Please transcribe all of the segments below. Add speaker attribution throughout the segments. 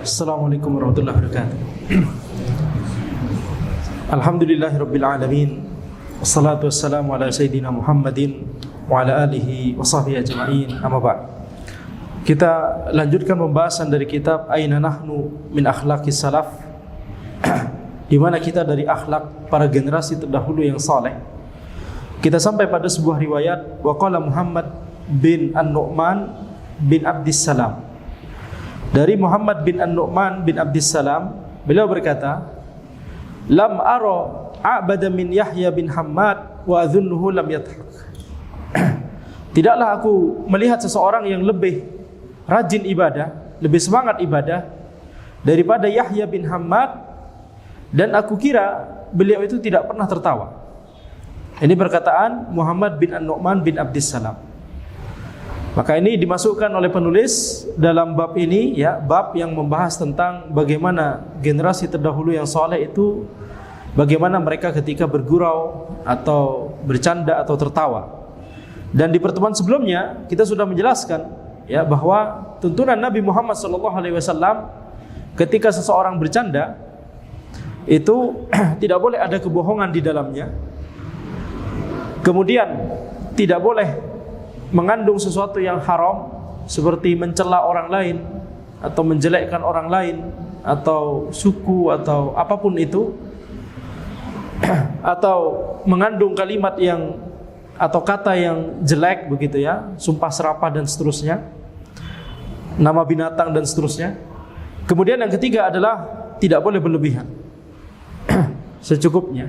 Speaker 1: Assalamualaikum warahmatullahi wabarakatuh. Alhamdulillahirabbil alamin. Wassalatu wassalamu ala sayyidina Muhammadin wa ala alihi wa sahbihi ajma'in. Amma ba'd. Kita lanjutkan pembahasan dari kitab Aina Nahnu min Akhlaqis Salaf, di mana kita dari akhlak para generasi terdahulu yang saleh. Kita sampai pada sebuah riwayat, wa qala Muhammad bin An-Nu'man bin Abdissalam. Dari Muhammad bin An-Nu'man bin Abdissalam, beliau berkata, lam ara a'bada min Yahya bin Hammad wa adhunnuhu lam yadhhak. Tidaklah aku melihat seseorang yang lebih rajin ibadah, lebih semangat ibadah daripada Yahya bin Hammad, dan aku kira beliau itu tidak pernah tertawa. Ini perkataan Muhammad bin An-Nu'man bin Abdissalam. Maka ini dimasukkan oleh penulis dalam bab ini, ya, bab yang membahas tentang bagaimana generasi terdahulu yang saleh itu, bagaimana mereka ketika bergurau atau bercanda atau tertawa. Dan di pertemuan sebelumnya kita sudah menjelaskan, ya, bahwa tuntunan Nabi Muhammad SAW ketika seseorang bercanda itu tidak boleh ada kebohongan di dalamnya. Kemudian tidak boleh mengandung sesuatu yang haram, seperti mencela orang lain atau menjelekkan orang lain atau suku atau apapun itu, atau mengandung kalimat yang atau kata yang jelek begitu, ya, sumpah serapah dan seterusnya, nama binatang dan seterusnya. Kemudian yang ketiga adalah tidak boleh berlebihan, secukupnya.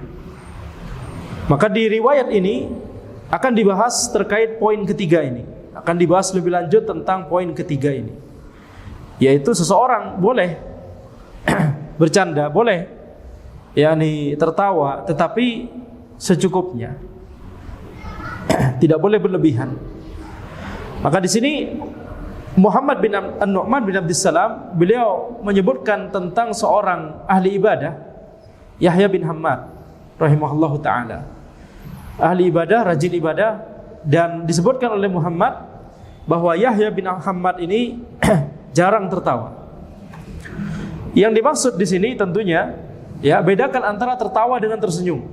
Speaker 1: Maka di riwayat ini akan dibahas terkait poin ketiga ini. Akan dibahas lebih lanjut tentang poin ketiga ini, yaitu seseorang boleh bercanda, boleh yakni tertawa, tetapi secukupnya. Tidak boleh berlebihan. Maka di sini Muhammad bin An-Nu'man bin Abdissalam, beliau menyebutkan tentang seorang ahli ibadah, Yahya bin Hammad rahimahullahu ta'ala. Ahli ibadah, rajin ibadah, dan disebutkan oleh Muhammad bahwa Yahya bin Hammad ini jarang tertawa. Yang dimaksud di sini tentunya, ya, bedakan antara tertawa dengan tersenyum.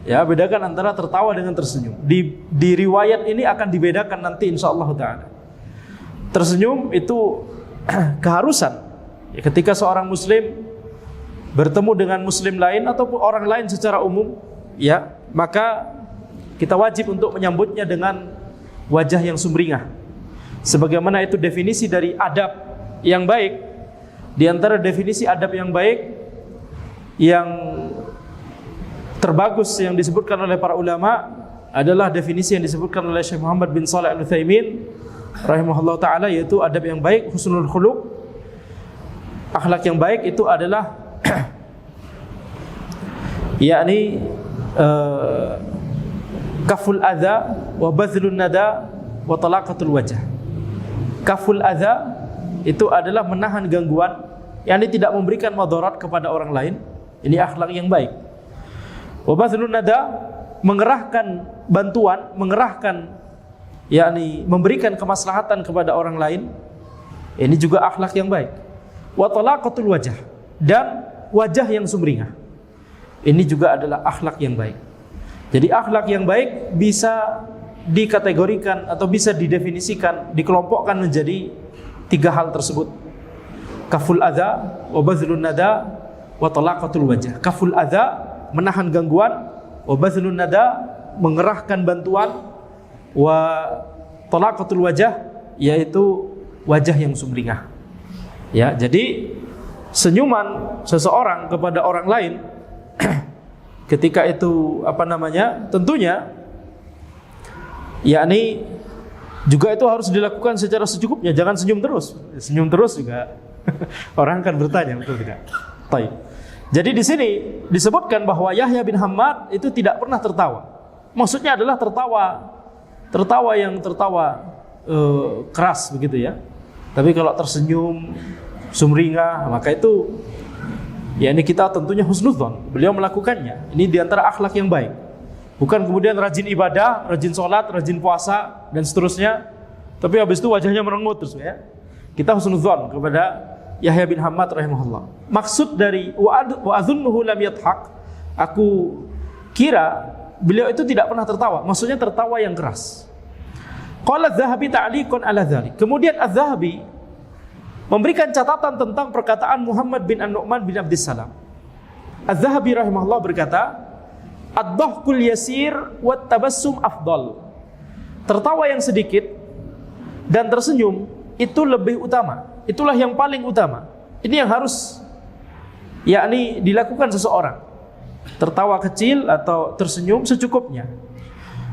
Speaker 1: Ya, bedakan antara tertawa dengan tersenyum. Di riwayat ini akan dibedakan nanti insyaallah taala. Tersenyum itu keharusan. Ya, ketika seorang muslim bertemu dengan muslim lain ataupun orang lain secara umum, ya, maka kita wajib untuk menyambutnya dengan wajah yang sumringah. Sebagaimana itu definisi dari adab yang baik. Di antara definisi adab yang baik yang terbagus yang disebutkan oleh para ulama adalah definisi yang disebutkan oleh Syekh Muhammad bin Shalih Al-Utsaimin rahimahullah ta'ala, yaitu adab yang baik, husnul khuluq. Akhlak yang baik itu adalah yakni kaful adza wa badhlun nada wa talaqatul wajh. Kaful adza itu adalah menahan gangguan, yakni tidak memberikan madarat kepada orang lain. Ini akhlak yang baik. Wa badhlun nada, mengerahkan bantuan, mengerahkan, yakni memberikan kemaslahatan kepada orang lain. Ini juga akhlak yang baik. Wa talaqatul wajh, dan wajah yang sumringah. Ini juga adalah akhlak yang baik. Jadi akhlak yang baik bisa dikategorikan atau bisa didefinisikan, dikelompokkan menjadi tiga hal tersebut. Kaful adza wa badhlun nada wa talaqatul wajh. Kaful adza, menahan gangguan, wa badhlun nada, mengerahkan bantuan, wa talaqatul wajh, yaitu wajah yang sumringah. Ya, jadi senyuman seseorang kepada orang lain ketika itu tentunya yakni juga itu harus dilakukan secara secukupnya. Jangan senyum terus. Senyum terus juga orang akan bertanya, betul tidak? Baik. Jadi di sini disebutkan bahwa Yahya bin Hammad itu tidak pernah tertawa. Maksudnya adalah tertawa yang keras begitu, ya. Tapi kalau tersenyum sumringah, maka itu ya ini kita tentunya husnudzon, beliau melakukannya. Ini diantara akhlak yang baik. Bukan kemudian rajin ibadah, rajin sholat, rajin puasa dan seterusnya, tapi habis itu wajahnya merengut terus, ya. Kita husnudzon kepada Yahya bin Hammad rahimahullah. Maksud dari wa adzunnuhu lam yadhak, aku kira beliau itu tidak pernah tertawa. Maksudnya tertawa yang keras. Qala Az-Zahabi ta'liqan ala dzalik. Kemudian Az-Zahabi memberikan catatan tentang perkataan Muhammad bin An-Nu'man bin Abdissalam. Az-Zahabi rahimahullah berkata, ad-dhahkul yasir wat tabassum afdal. Tertawa yang sedikit dan tersenyum itu lebih utama. Itulah yang paling utama. Ini yang harus yakni dilakukan seseorang. Tertawa kecil atau tersenyum secukupnya.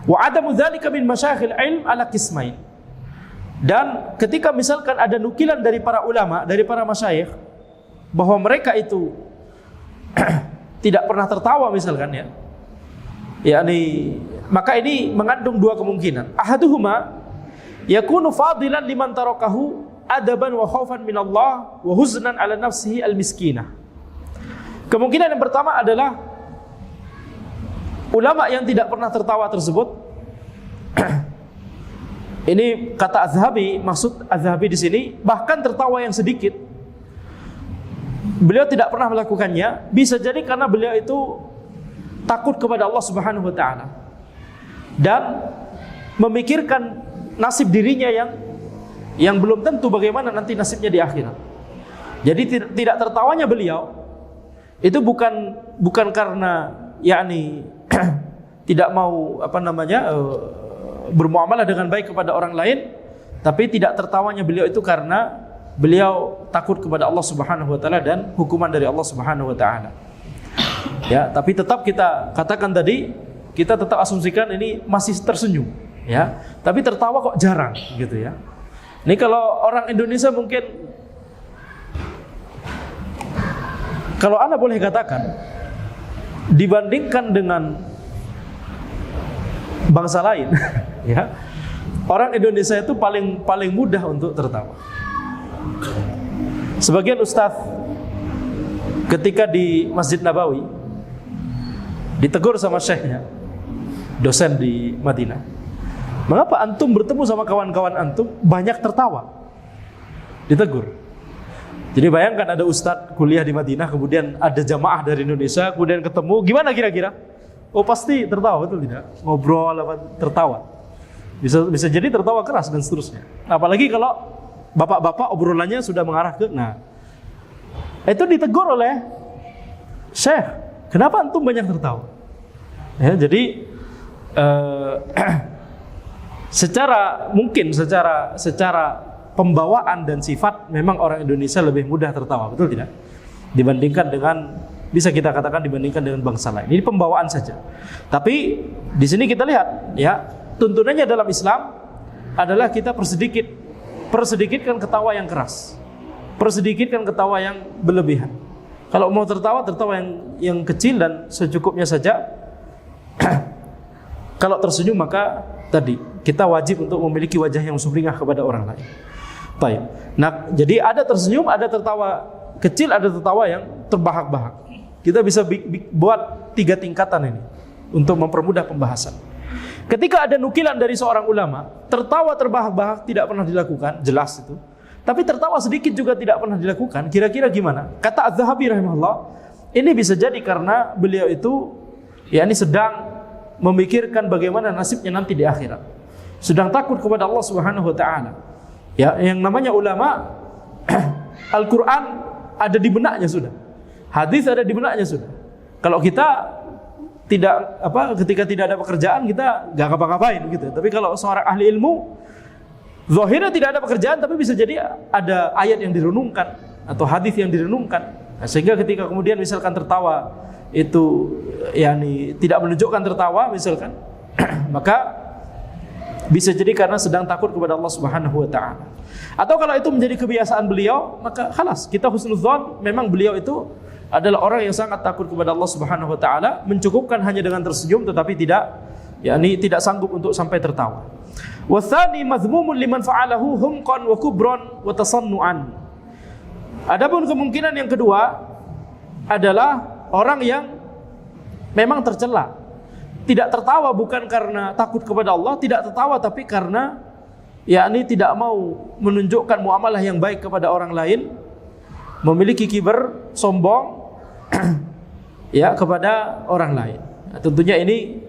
Speaker 1: Wa adamu dzalika min masyayikhil ilm ala qismain. Dan ketika misalkan ada nukilan dari para ulama, dari para masyayikh bahwa mereka itu tidak pernah tertawa misalkan ya. Yakni maka ini mengandung dua kemungkinan. Ahaduhuma yakunu fadilan liman tarakahu adaban wa khaufan min Allah wa huznan ala nafsihi al-miskinah. Kemungkinan yang pertama adalah ulama yang tidak pernah tertawa tersebut ini kata Az-Zahabi, maksud Az-Zahabi di sini bahkan tertawa yang sedikit beliau tidak pernah melakukannya, bisa jadi karena beliau itu takut kepada Allah Subhanahu wa taala dan memikirkan nasib dirinya yang belum tentu bagaimana nanti nasibnya di akhirat. Jadi tidak tertawanya beliau itu bukan karena yakni tidak mau bermuamalah dengan baik kepada orang lain, tapi tidak tertawanya beliau itu karena beliau takut kepada Allah Subhanahu wa taala dan hukuman dari Allah Subhanahu wa taala. Ya, tapi tetap kita katakan tadi, kita tetap asumsikan ini masih tersenyum, ya. Tapi tertawa kok jarang gitu ya. Ini kalau orang Indonesia mungkin, kalau Anda boleh katakan, dibandingkan dengan bangsa lain, ya, orang Indonesia itu paling mudah untuk tertawa. Sebagian ustaz ketika di Masjid Nabawi ditegur sama syekhnya, dosen di Madinah, mengapa antum bertemu sama kawan-kawan antum banyak tertawa? Ditegur. Jadi bayangkan ada ustadz kuliah di Madinah, kemudian ada jamaah dari Indonesia, kemudian ketemu, gimana kira-kira? Oh pasti tertawa, betul tidak? Ngobrol apa tertawa. Bisa jadi tertawa keras dan seterusnya. Apalagi kalau bapak-bapak obrolannya sudah mengarah ke, nah itu ditegur oleh syekh, kenapa antum banyak tertawa? Ya, jadi secara pembawaan dan sifat memang orang Indonesia lebih mudah tertawa, betul tidak? Dibandingkan dengan, bisa kita katakan dibandingkan dengan bangsa lain. Ini pembawaan saja. Tapi di sini kita lihat, ya, tuntunannya dalam Islam adalah kita persedikitkan ketawa yang keras, persedikitkan ketawa yang berlebihan. Kalau mau tertawa yang kecil dan secukupnya saja. Kalau tersenyum maka tadi kita wajib untuk memiliki wajah yang sumringah kepada orang lain. Baik. Nah, jadi ada tersenyum, ada tertawa kecil, ada tertawa yang terbahak-bahak. Kita bisa buat 3 tingkatan ini untuk mempermudah pembahasan. Ketika ada nukilan dari seorang ulama, tertawa terbahak-bahak tidak pernah dilakukan, jelas itu. Tapi tertawa sedikit juga tidak pernah dilakukan. Kira-kira gimana? Kata Az-Zahabi rahimahullah, ini bisa jadi karena beliau itu yakni sedang memikirkan bagaimana nasibnya nanti di akhirat. Sedang takut kepada Allah Subhanahu wa taala. Ya, yang namanya ulama Al-Qur'an ada di benaknya sudah. Hadis ada di benaknya sudah. Kalau kita ketika tidak ada pekerjaan kita enggak ngapa-ngapain gitu. Tapi kalau seorang ahli ilmu zahirnya tidak ada pekerjaan tapi bisa jadi ada ayat yang direnungkan atau hadis yang direnungkan. Nah, sehingga ketika kemudian misalkan tertawa itu yakni tidak menunjukkan tertawa misalkan maka bisa jadi karena sedang takut kepada Allah Subhanahu wa taala. Atau kalau itu menjadi kebiasaan beliau, maka khalas, kita husnudzon, memang beliau itu adalah orang yang sangat takut kepada Allah Subhanahu wa taala, mencukupkan hanya dengan tersenyum tetapi tidak sanggup untuk sampai tertawa. Wa tsani mazmumun liman fa'alahu humqan wa kubran wa tasannuan. Adapun kemungkinan yang kedua adalah orang yang memang tercela, tidak tertawa bukan karena takut kepada Allah, tidak tertawa tapi karena yakni tidak mau menunjukkan muamalah yang baik kepada orang lain, memiliki kiber, sombong ya kepada orang lain. Nah, tentunya ini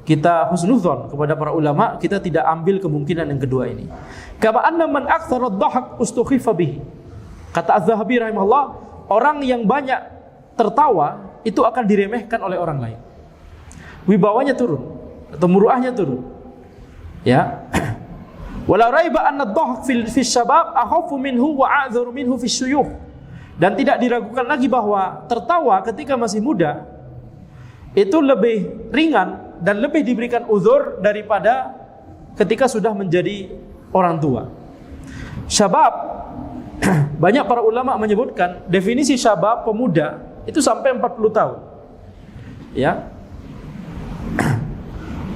Speaker 1: kita husnudzon kepada para ulama, kita tidak ambil kemungkinan yang kedua ini. Kama anna man aktsara ad-dhahak ustukhifa bihi. Kata Az-Zahabi rahimahullah, orang yang banyak tertawa itu akan diremehkan oleh orang lain. Wibawanya turun atau muruahnya turun. Ya. Wala raiba anna ad-dhahak fi syabab akhafu minhu wa a'dharu minhu fi syuyukh. Dan tidak diragukan lagi bahwa tertawa ketika masih muda itu lebih ringan dan lebih diberikan uzur daripada ketika sudah menjadi orang tua. Syabab, banyak para ulama menyebutkan definisi syabab pemuda itu sampai 40 tahun. Ya.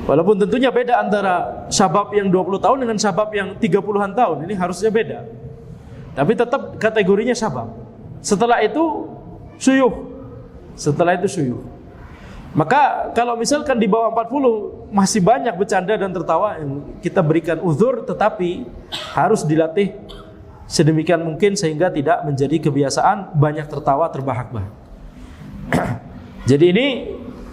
Speaker 1: Walaupun tentunya beda antara syabab yang 20 tahun dengan syabab yang 30-an tahun. Ini harusnya beda. Tapi tetap kategorinya syabab. Setelah itu syuyukh. Setelah itu syuyukh. Maka kalau misalkan di bawah 40 masih banyak bercanda dan tertawa, kita berikan uzur, tetapi harus dilatih sedemikian mungkin sehingga tidak menjadi kebiasaan banyak tertawa terbahak-bahak. Jadi ini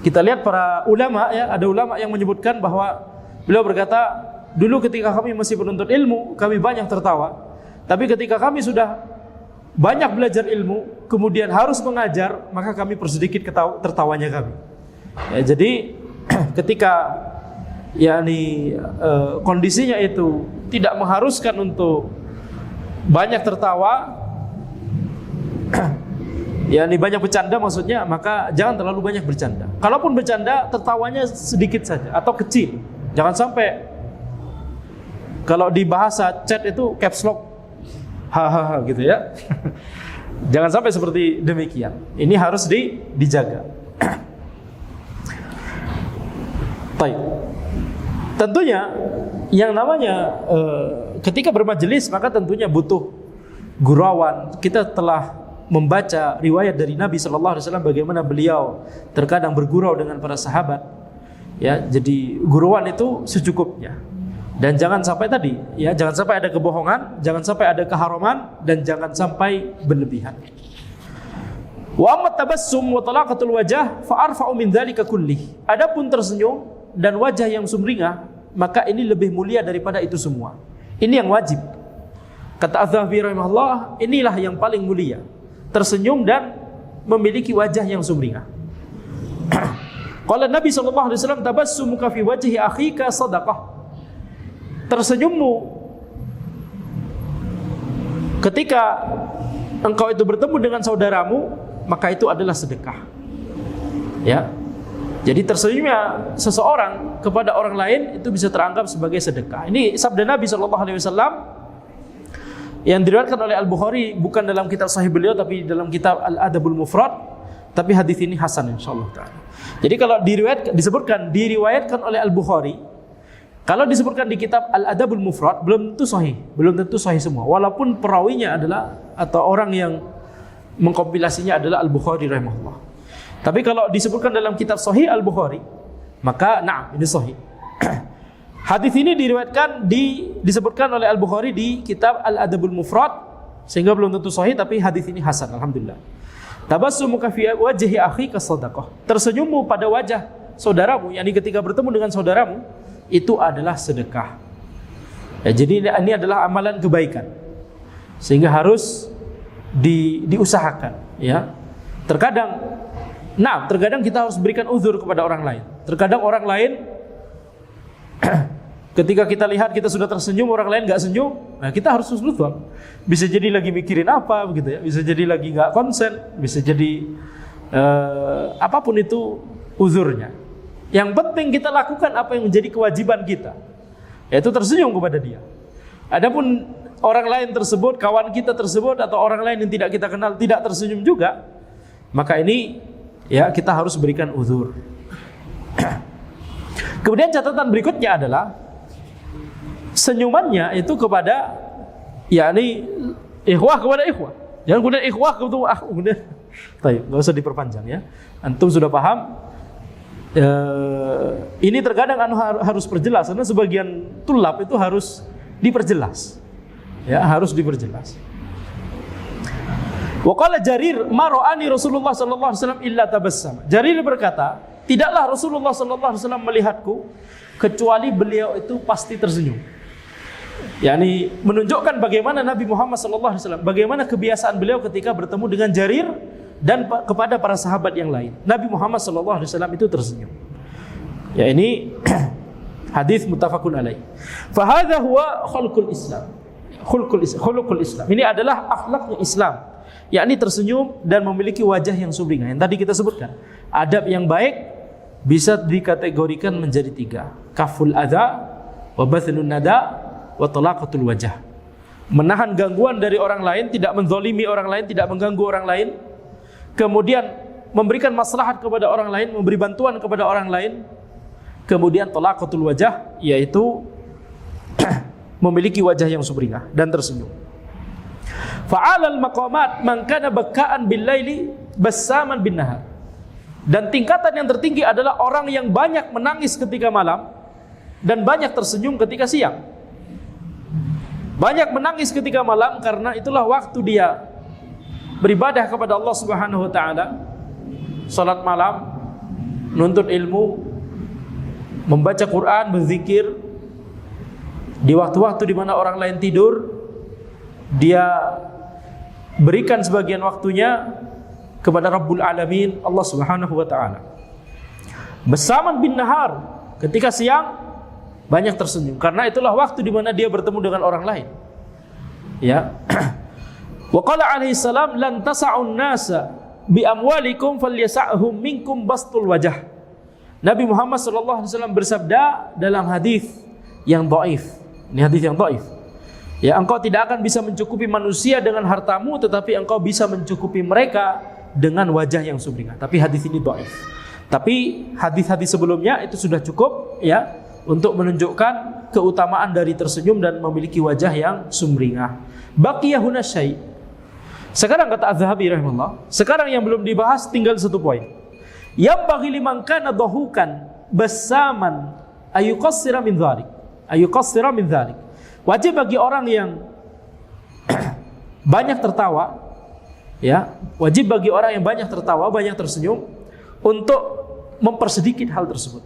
Speaker 1: kita lihat para ulama, ya, ada ulama yang menyebutkan bahwa beliau berkata, dulu ketika kami masih penuntut ilmu, kami banyak tertawa. Tapi ketika kami sudah banyak belajar ilmu, kemudian harus mengajar, maka kami persedikit tertawanya kami. Ya, jadi ketika kondisinya itu tidak mengharuskan untuk banyak tertawa, banyak bercanda maksudnya, maka jangan terlalu banyak bercanda. Kalaupun bercanda, tertawanya sedikit saja atau kecil. Jangan sampai, kalau di bahasa chat itu caps lock, hahaha gitu ya. Jangan sampai seperti demikian. Ini harus dijaga. Baik. Tentunya yang namanya ketika bermajelis, maka tentunya butuh gurauan. Kita telah membaca riwayat dari Nabi SAW bagaimana beliau terkadang bergurau dengan para sahabat. Ya, jadi gurauan itu secukupnya. Dan jangan sampai tadi, ya, jangan sampai ada kebohongan, jangan sampai ada keharaman, dan jangan sampai berlebihan. Wa amma tabassum wa talaqatul wajah fa arfa'u min dzalika kullih. Adapun tersenyum dan wajah yang sumringah, maka ini lebih mulia daripada itu semua. Ini yang wajib. Kata Az-Zahabi rahimahullah, inilah yang paling mulia. Tersenyum dan memiliki wajah yang sumringah. Qala Nabi SAW, tabassumuka fi wajhi akhika sadaqah. Tersenyummu ketika engkau itu bertemu dengan saudaramu, maka itu adalah sedekah. Ya. Jadi tersenyumnya seseorang kepada orang lain itu bisa teranggap sebagai sedekah. Ini sabda Nabi SAW yang diriwayatkan oleh Al-Bukhari, bukan dalam kitab sahih beliau tapi dalam kitab Al-Adabul Mufrad, tapi hadis ini hasan insyaallah taala. Jadi kalau diriwayatkan oleh Al-Bukhari, kalau disebutkan di kitab Al-Adabul Mufrad belum tentu sahih semua. Walaupun perawinya adalah atau orang yang mengkompilasinya adalah Al-Bukhari rahimahullah. Tapi kalau disebutkan dalam kitab Sahih Al-Bukhari, maka ini sahih. Hadis ini disebutkan oleh Al-Bukhari di kitab Al-Adabul Mufrad, sehingga belum tentu sahih, tapi hadis ini hasan, alhamdulillah. Tabassumuka fi wajhi akhika shadaqah. Tersenyummu pada wajah saudaramu, yakni ketika bertemu dengan saudaramu, itu adalah sedekah. Ya, jadi ini adalah amalan kebaikan, sehingga harus diusahakan. Ya, terkadang kita harus berikan uzur kepada orang lain. Terkadang orang lain ketika kita lihat kita sudah tersenyum, orang lain nggak senyum, nah kita harus husnudzon. Bisa jadi lagi mikirin apa begitu ya, bisa jadi lagi nggak konsen, bisa jadi apapun itu uzurnya. Yang penting kita lakukan apa yang menjadi kewajiban kita, yaitu tersenyum kepada dia. Adapun orang lain tersebut, kawan kita tersebut atau orang lain yang tidak kita kenal tidak tersenyum juga, maka ini ya kita harus berikan uzur. Kemudian catatan berikutnya adalah senyumannya itu kepada ikhwah kepada ikhwah. Jangan kemudian ikhwah kemudian baik, enggak usah diperpanjang ya. Antum sudah paham. Ini terkadang harus perjelas, karena sebagian tulab itu harus diperjelas. Ya, harus diperjelas. Wa qala Jarir, "Ma ra'ani Rasulullah sallallahu alaihi wasallam illa tabassama." Jarir berkata, tidaklah Rasulullah sallallahu alaihi wasallam melihatku kecuali beliau itu pasti tersenyum. Yani menunjukkan bagaimana Nabi Muhammad sallallahu alaihi wasallam, bagaimana kebiasaan beliau ketika bertemu dengan Jarir dan kepada para sahabat yang lain. Nabi Muhammad sallallahu alaihi wasallam itu tersenyum. Ya, ini hadis muttafaqun alaih. Fa hadza huwa khulqul Islam. Khulqul Islam. Ini adalah akhlaknya Islam, yakni tersenyum dan memiliki wajah yang sumringah. Yang tadi kita sebutkan, adab yang baik bisa dikategorikan menjadi 3. Kaful adza, wa bathlun nada, wa talaqatul wajah. Menahan gangguan dari orang lain, tidak menzalimi orang lain, tidak mengganggu orang lain. Kemudian memberikan maslahat kepada orang lain, memberi bantuan kepada orang lain. Kemudian talaqatul wajah, yaitu memiliki wajah yang sumringah dan tersenyum. Fa'alal maqamat man kana bakkaan bil laili bassaman bin nahar. Dan tingkatan yang tertinggi adalah orang yang banyak menangis ketika malam dan banyak tersenyum ketika siang. Banyak menangis ketika malam karena itulah waktu dia beribadah kepada Allah Subhanahu wa taala, salat malam, menuntut ilmu, membaca Quran, berzikir. Di waktu-waktu di mana orang lain tidur, dia berikan sebagian waktunya kepada Rabbul Alamin, Allah Subhanahu wa taala. Besaman bin nahar, ketika siang banyak tersenyum karena itulah waktu di mana dia bertemu dengan orang lain. Ya. Wa qala alaihi salam, lan tas'un nasa bi amwalikum falyas'hum minkum bastul wajah. Nabi Muhammad sallallahu alaihi wasallam bersabda dalam hadis yang dhaif. Ini hadis yang dhaif. Ya, engkau tidak akan bisa mencukupi manusia dengan hartamu, tetapi engkau bisa mencukupi mereka dengan wajah yang sumringah. Tapi hadis ini dhaif. Tapi hadis-hadis sebelumnya itu sudah cukup ya untuk menunjukkan keutamaan dari tersenyum dan memiliki wajah yang sumringah. Baqiya huna syai'. Sekarang kata Az-Zahabi rahimahullah, sekarang yang belum dibahas tinggal satu poin. Yang bagi liman kana dhahukan basaman ayuqassira min dzalik. Ayuqassira min dzalik. Wajib bagi orang yang banyak tertawa, ya, wajib bagi orang yang banyak tertawa, banyak tersenyum untuk mempersedikit hal tersebut.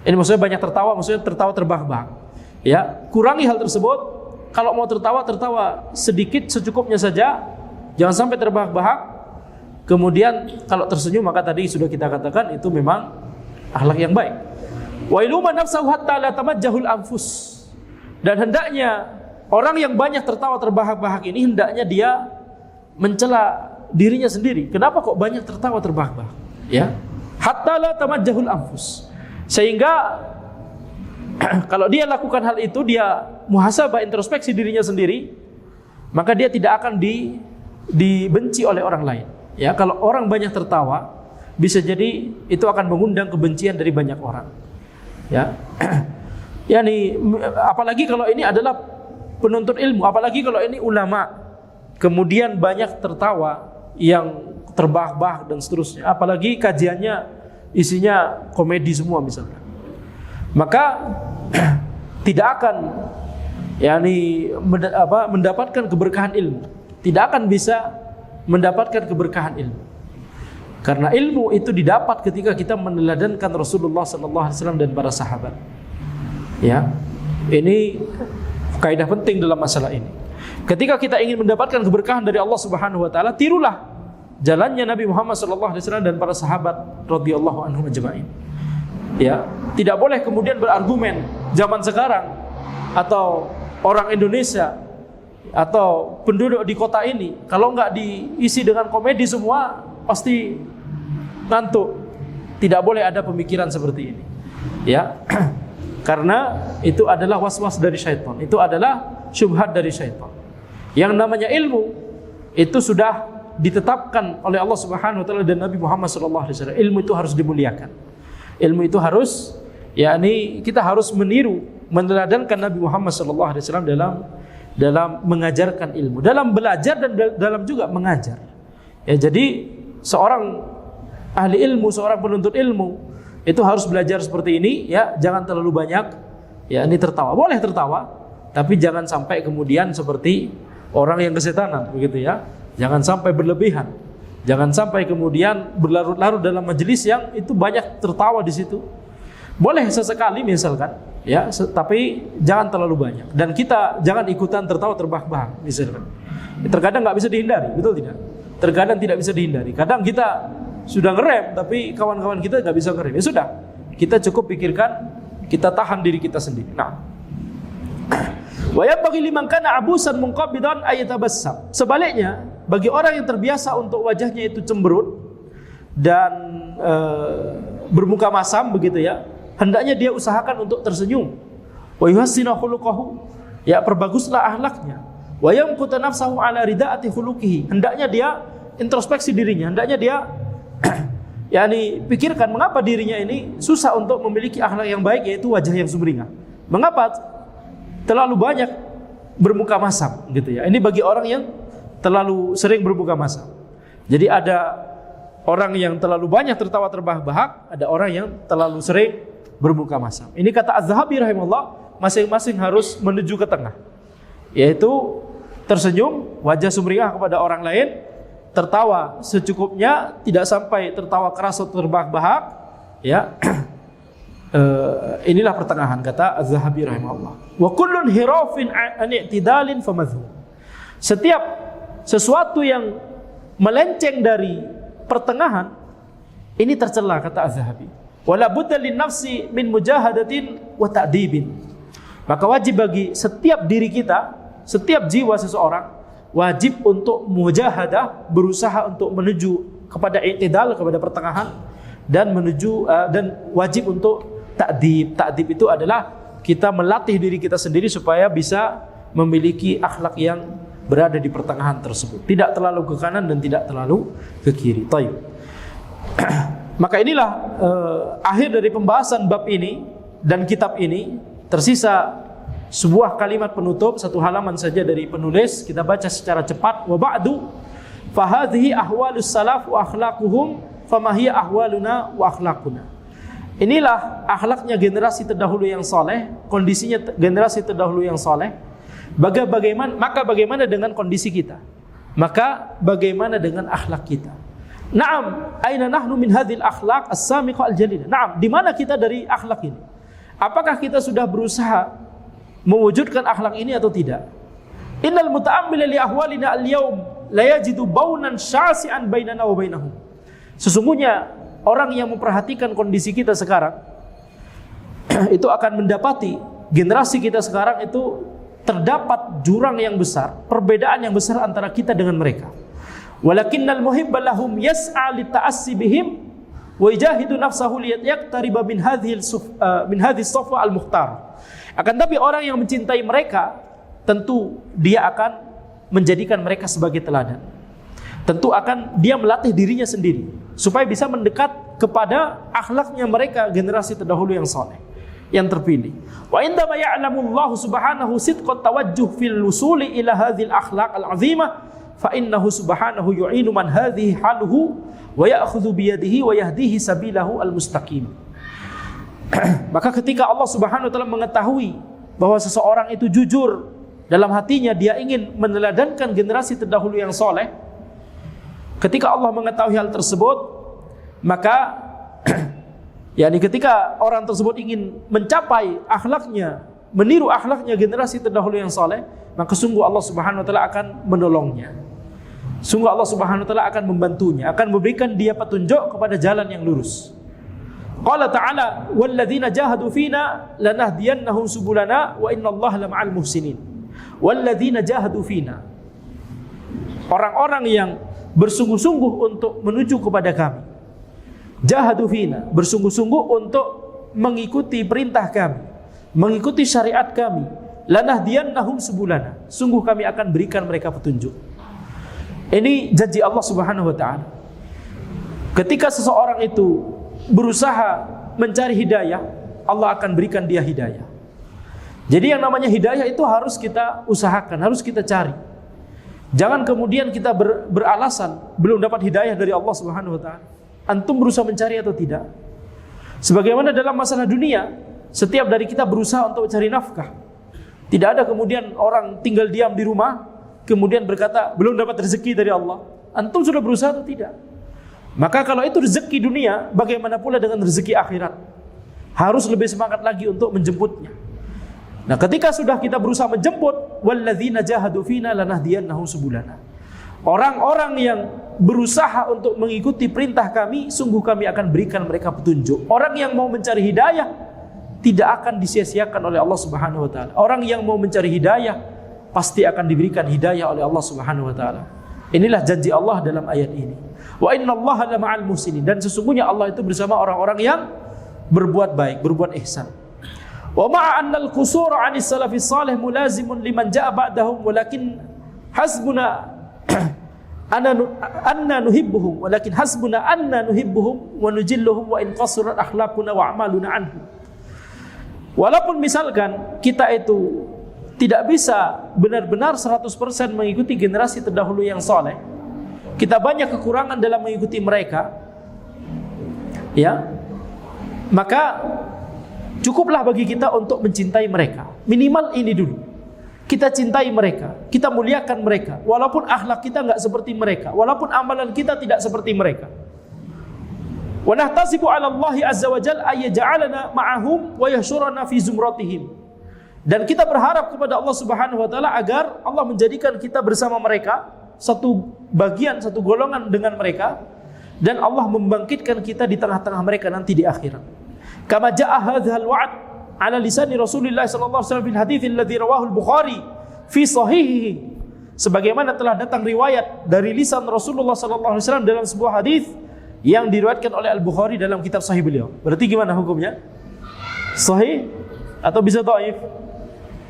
Speaker 1: Ini maksudnya banyak tertawa, maksudnya tertawa terbahak-bahak. Ya, kurangi hal tersebut. Kalau mau tertawa, tertawa sedikit secukupnya saja. Jangan sampai terbahak-bahak. Kemudian kalau tersenyum, maka tadi sudah kita katakan itu memang akhlak yang baik. Wa iluma nafsahu hatta la tamajjahul anfus. Dan hendaknya orang yang banyak tertawa terbahak-bahak ini hendaknya dia mencela dirinya sendiri. Kenapa kok banyak tertawa terbahak-bahak? Ya. Hatta la tamajjahul anfus. Sehingga kalau dia lakukan hal itu, dia muhasabah, introspeksi dirinya sendiri, maka dia tidak akan dibenci oleh orang lain. Ya, kalau orang banyak tertawa, bisa jadi itu akan mengundang kebencian dari banyak orang. Ya. Yani apalagi kalau ini adalah penuntut ilmu, apalagi kalau ini ulama, kemudian banyak tertawa yang terbahak-bahak dan seterusnya, apalagi kajiannya isinya komedi semua misalnya, maka tidak akan mendapatkan keberkahan ilmu, tidak akan bisa mendapatkan keberkahan ilmu. Karena ilmu itu didapat ketika kita meneladankan Rasulullah SAW dan para sahabat. Ya, ini kaidah penting dalam masalah ini. Ketika kita ingin mendapatkan keberkahan dari Allah Subhanahu Wa Taala, tirulah jalannya Nabi Muhammad SAW dan para sahabat radhiyallahu anhum ajma'in. Ya, tidak boleh kemudian berargumen zaman sekarang atau orang Indonesia atau penduduk di kota ini kalau nggak diisi dengan komedi semua pasti ngantuk. Tidak boleh ada pemikiran seperti ini. Ya. Karena itu adalah was-was dari syaitan. Itu adalah syubhat dari syaitan. Yang namanya ilmu itu sudah ditetapkan oleh Allah Subhanahu wa taala dan Nabi Muhammad sallallahu alaihi wasallam. Ilmu itu harus dimuliakan. Ilmu itu harus, yakni kita harus meniru, meneladankan Nabi Muhammad sallallahu alaihi wasallam dalam mengajarkan ilmu, dalam belajar dan dalam juga mengajar. Ya, jadi seorang ahli ilmu, seorang penuntut ilmu itu harus belajar seperti ini, ya, jangan terlalu banyak, ya, ini tertawa. Boleh tertawa, tapi jangan sampai kemudian seperti orang yang kesetanan, begitu ya. Jangan sampai berlebihan. Jangan sampai kemudian berlarut-larut dalam majelis yang itu banyak tertawa di situ. Boleh sesekali misalkan, ya, tapi jangan terlalu banyak. Dan kita jangan ikutan tertawa terbahak-bahak misalkan. Terkadang nggak bisa dihindari, betul tidak? Terkadang tidak bisa dihindari. Kadang kita sudah ngerem, tapi kawan-kawan kita nggak bisa ngerem. Ya sudah, kita cukup pikirkan, kita tahan diri kita sendiri. Nah, wa yabghi liman kana abusan munqabidan ayatabassam. Sebaliknya, bagi orang yang terbiasa untuk wajahnya itu cemberut dan bermuka masam begitu ya, hendaknya dia usahakan untuk tersenyum. Wa yuhassina khuluquhu, ya, perbaguslah akhlaknya. Wa yamquta nafsahu ala ridaati khuluqihi, hendaknya dia introspeksi dirinya, hendaknya dia yakni pikirkan mengapa dirinya ini susah untuk memiliki akhlak yang baik, yaitu wajah yang sumringah. Mengapa terlalu banyak bermuka masam gitu ya. Ini bagi orang yang terlalu sering bermuka masam. Jadi ada orang yang terlalu banyak tertawa terbahak-bahak, ada orang yang terlalu sering bermuka masam. Ini kata Az-Zahabi rahimahullah, masing-masing harus menuju ke tengah, yaitu tersenyum, wajah sumringah kepada orang lain, tertawa secukupnya, tidak sampai tertawa keras atau terbahak-bahak, ya. Inilah pertengahan, kata Az-Zahabi rahimahullah. Wa kullun hirafin an i'tidalin famadhum. Setiap sesuatu yang melenceng dari pertengahan ini tercela, kata Az-Zahabi. Wala budda lin nafsi min mujahadatin wa ta'dibin. Maka wajib bagi setiap diri kita, setiap jiwa seseorang wajib untuk mujahadah, berusaha untuk menuju kepada i'tidal, kepada pertengahan, dan menuju dan wajib untuk ta'dib. Ta'dib itu adalah kita melatih diri kita sendiri supaya bisa memiliki akhlak yang berada di pertengahan tersebut, tidak terlalu ke kanan dan tidak terlalu ke kiri. Taib. Maka inilah akhir dari pembahasan bab ini dan kitab ini. Tersisa sebuah kalimat penutup, satu halaman saja dari penulis, kita baca secara cepat. Wa ba'du fa hadhihi ahwalus salaf wa akhlaquhum fama hiya ahwaluna wa akhlaquna. Inilah akhlaknya generasi terdahulu yang soleh, kondisinya generasi terdahulu yang soleh. Maka bagaimana dengan kondisi kita? Maka bagaimana dengan akhlak kita? Naam, aina nahnu min hadhil akhlaq as-samiqah al-jalilah. Naam, di mana kita dari akhlak ini? Apakah kita sudah berusaha mewujudkan akhlak ini atau tidak? Innal muta'ammila li ahwalina al-yawm la yajidu baunan syasi'an bainana wa bainahum. Sesungguhnya orang yang memperhatikan kondisi kita sekarang itu akan mendapati generasi kita sekarang itu terdapat jurang yang besar, perbedaan yang besar antara kita dengan mereka. Walakinnal muhibba lahum yas'a li ta'assi bihim wa yajahidu nafsahu liyaqtariba min hadhihi as-safwa al-mukhtar. Akan tapi orang yang mencintai mereka, tentu dia akan menjadikan mereka sebagai teladan. Tentu akan dia melatih dirinya sendiri supaya bisa mendekat kepada akhlaknya mereka, generasi terdahulu yang saleh, yang terpilih. Wa indama ya'lamu Allah subhanahu sidqat tawajjuh fil wusuli ila hadhil akhlaq al-'azimah fa innahu subhanahu yu'inu man hadhihi haluhu wa ya'khudhu bi yadihi wa yahdihi sabilahu al-mustaqim. Maka ketika Allah Subhanahu wa taala mengetahui bahwa seseorang itu jujur dalam hatinya, dia ingin meneladankan generasi terdahulu yang soleh. Ketika Allah mengetahui hal tersebut, maka yakni ketika orang tersebut ingin mencapai akhlaknya, meniru akhlaknya generasi terdahulu yang soleh, maka sungguh Allah Subhanahu wa taala akan menolongnya. Sungguh Allah Subhanahu wa taala akan membantunya, akan memberikan dia petunjuk kepada jalan yang lurus. Qala ta'ala walladzina jahadu fina lanahdiyannahum subulana wa innallaha lama'al muhsinin. Walladzina jahadu fina, orang-orang yang bersungguh-sungguh untuk menuju kepada kami. Jahadu fina, bersungguh-sungguh untuk mengikuti perintah kami, mengikuti syariat kami. Lanahdiyannahum subulana, sungguh kami akan berikan mereka petunjuk. Ini janji Allah Subhanahu wa taala. Ketika seseorang itu berusaha mencari hidayah, Allah akan berikan dia hidayah. Jadi yang namanya hidayah itu harus kita usahakan, harus kita cari. Jangan kemudian kita beralasan belum dapat hidayah dari Allah Subhanahu wa taala. Antum berusaha mencari atau tidak? Sebagaimana dalam masalah dunia, setiap dari kita berusaha untuk mencari nafkah. Tidak ada kemudian orang tinggal diam di rumah, kemudian berkata belum dapat rezeki dari Allah. Antum sudah berusaha atau tidak? Maka kalau itu rezeki dunia, bagaimana pula dengan rezeki akhirat? Harus lebih semangat lagi untuk menjemputnya. Nah, ketika sudah kita berusaha menjemput, walladzina jahadu fina lanahdiyannahum subulana. Orang-orang yang berusaha untuk mengikuti perintah kami, sungguh kami akan berikan mereka petunjuk. Orang yang mau mencari hidayah tidak akan disia-siakan oleh Allah Subhanahu wa taala. Orang yang mau mencari hidayah pasti akan diberikan hidayah oleh Allah Subhanahu wa taala. Inilah janji Allah dalam ayat ini. Wa innallaha lama'al muhsinin, dan sesungguhnya Allah itu bersama orang-orang yang berbuat baik, berbuat ihsan. Wa ma'a anna al-qusur 'anis salafis salih mulazimun liman ja'a ba'dahum walakin hasbuna anna nuhibbuhum walakin hasbuna anna nuhibbuhum wa nujilluhum wa in qasurat akhlaquna wa a'maluna anhum. Walaupun misalkan kita itu tidak bisa benar-benar 100% mengikuti generasi terdahulu yang saleh, kita banyak kekurangan dalam mengikuti mereka, ya, maka cukuplah bagi kita untuk mencintai mereka. Minimal ini dulu. Kita cintai mereka, kita muliakan mereka, walaupun akhlak kita enggak seperti mereka, walaupun amalan kita tidak seperti mereka. Wa nahtasibu 'ala Allah azza wa jalla ay yaj'alana ma'ahum wa yahshurana fi zumratihim. Dan kita berharap kepada Allah Subhanahu wa taala agar Allah menjadikan kita bersama mereka, satu bagian, satu golongan dengan mereka, dan Allah membangkitkan kita di tengah-tengah mereka nanti di akhirat. Kama jaa hadzal wa'd ala lisani Rasulillah sallallahu alaihi wasallam fil hadits alladzi rawahu al-Bukhari fi sahihihi. Sebagaimana telah datang riwayat dari lisan Rasulullah sallallahu alaihi wasallam dalam sebuah hadis yang diriwayatkan oleh Al-Bukhari dalam kitab sahih beliau. Berarti gimana hukumnya? Sahih atau bisa dhaif?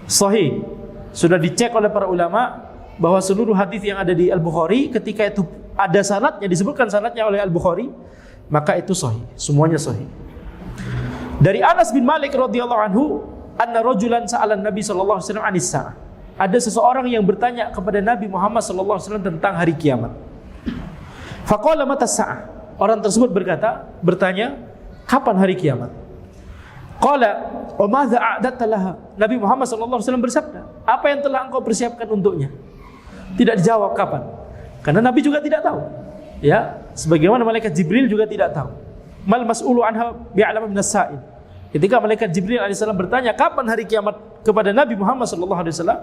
Speaker 1: Sahih. Sudah dicek oleh para ulama bahwa seluruh hadis yang ada di Al-Bukhari ketika itu ada sanadnya, disebutkan sanadnya oleh Al-Bukhari, maka itu sahih. Semuanya sahih. Dari Anas bin Malik radhiyallahu anhu, anna rajulan sa'ala Nabi sallallahu alaihi wasallam anis sa'ah. Ada seseorang yang bertanya kepada Nabi Muhammad sallallahu alaihi wasallam tentang hari kiamat. Faqala mata sa'ah. Orang tersebut bertanya, kapan hari kiamat? Qala wa madza a'dadta laha? Nabi Muhammad sallallahu alaihi wasallam bersabda, apa yang telah engkau persiapkan untuknya? Tidak dijawab kapan. Karena Nabi juga tidak tahu. Ya, sebagaimana malaikat Jibril juga tidak tahu. Mal mas'ulu anha bi'alama minas sa'il. Ketika malaikat Jibril alaihissalam bertanya kapan hari kiamat kepada Nabi Muhammad sallallahu alaihi wasallam,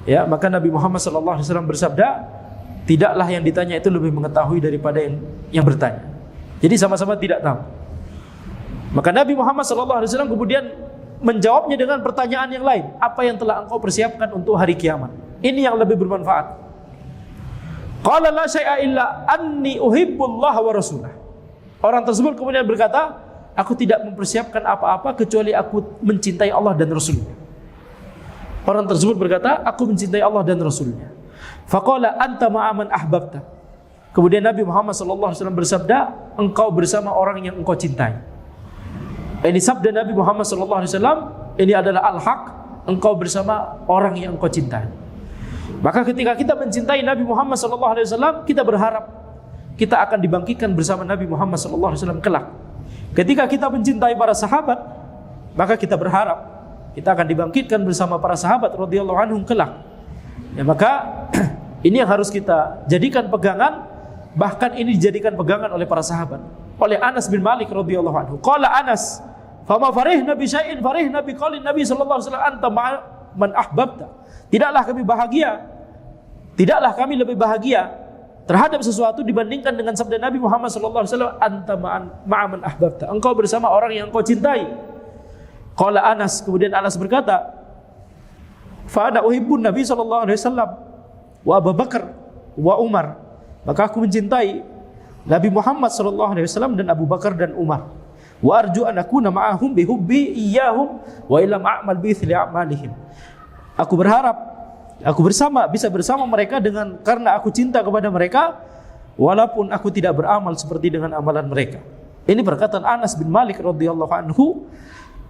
Speaker 1: ya, maka Nabi Muhammad sallallahu alaihi wasallam bersabda, tidaklah yang ditanya itu lebih mengetahui daripada yang bertanya. Jadi sama-sama tidak tahu. Maka Nabi Muhammad sallallahu alaihi wasallam kemudian menjawabnya dengan pertanyaan yang lain, apa yang telah engkau persiapkan untuk hari kiamat? Ini yang lebih bermanfaat. Qala la syai'a illa anni uhibbullaha wa rasulah. Orang tersebut kemudian berkata, aku tidak mempersiapkan apa-apa kecuali aku mencintai Allah dan Rasulnya. Orang tersebut berkata, aku mencintai Allah dan Rasulnya. Faqala anta ma'aman ahbabta. Kemudian Nabi Muhammad SAW bersabda, engkau bersama orang yang engkau cintai. Ini sabda Nabi Muhammad SAW, ini adalah al-haq, engkau bersama orang yang engkau cintai. Maka ketika kita mencintai Nabi Muhammad SAW, kita berharap kita akan dibangkitkan bersama Nabi Muhammad SAW kelak. Ketika kita mencintai para sahabat, maka kita berharap kita akan dibangkitkan bersama para sahabat radhiyallahu anhum kelak. Ya, maka ini yang harus kita jadikan pegangan, bahkan ini dijadikan pegangan oleh para sahabat. Oleh Anas bin Malik radhiyallahu anhu. Qala Anas, "Fama farihna bi syai'in farihna bi qaulin Nabi sallallahu alaihi wasallam anta man ahbabta." Tidaklah kami lebih bahagia terhadap sesuatu dibandingkan dengan sabda Nabi Muhammad SAW, anta ma'aman ahbabta, engkau bersama orang yang engkau cintai. Qala Anas, kemudian Anas berkata, fa ana uhibbun Nabi SAW wa Abu Bakar wa Umar, maka aku mencintai Nabi Muhammad SAW dan Abu Bakar dan Umar. Wa arju an akuna ma'ahum bihubbi iyyahum wa illam a'mal bi mithli a'malihim. Aku berharap aku bisa bersama mereka karena aku cinta kepada mereka, walaupun aku tidak beramal seperti dengan amalan mereka. Ini perkataan Anas bin Malik radhiyallahu anhu.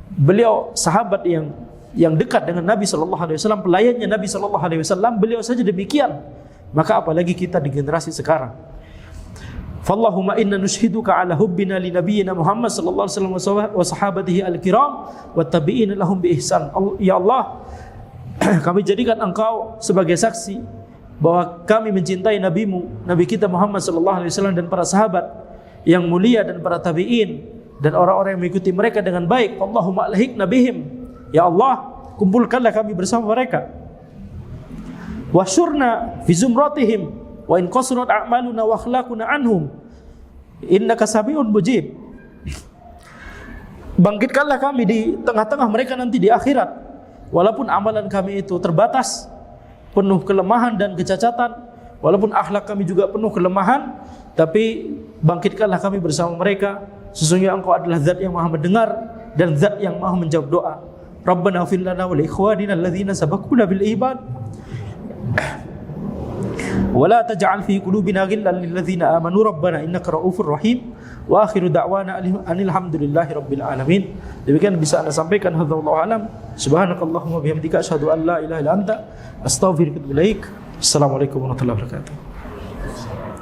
Speaker 1: Beliau sahabat yang dekat dengan Nabi sallallahu alaihi wasallam, pelayannya Nabi sallallahu alaihi wasallam, beliau saja demikian. Maka apalagi kita di generasi sekarang. Fallahumma inna nushhiduka ala hubbina li nabiyyina Muhammad sallallahu alaihi wasallam wa sahabatihi al-kiram wa tabi'ina lahum bi ihsan. Ya Allah, kami jadikan engkau sebagai saksi bahwa kami mencintai nabimu, nabi kita Muhammad sallallahu alaihi wasallam dan para sahabat yang mulia dan para tabi'in dan orang-orang yang mengikuti mereka dengan baik. Allahumma alhiqna bihim, ya Allah, kumpulkanlah kami bersama mereka. Wasyurna fi zumratihim wa in qasrat a'maluna wa akhlaquna anhum innaka sami'un mujib. Bangkitkanlah kami di tengah-tengah mereka nanti di akhirat, walaupun amalan kami itu terbatas, penuh kelemahan dan kecacatan, walaupun akhlak kami juga penuh kelemahan, tapi bangkitkanlah kami bersama mereka. Sesungguhnya engkau adalah zat yang maha mendengar dan zat yang maha menjawab doa. Rabbana ighfir lana wa li ikhwanina alladhina sabaquna bil iman wa la taj'al fi qulubina ghillan lil ladzina amanu rabbana innaka ra'ufur rahim. Wa akhiru da'wana anil hamdulillahi rabbil alamin. Demikian bisa Anda sampaikan. Wallahu alam. Subhanakallahumma bihamdika asyhadu an la ilaha illa anta astaghfiruka wa atubu ilaik. Assalamualaikum warahmatullahi wabarakatuh.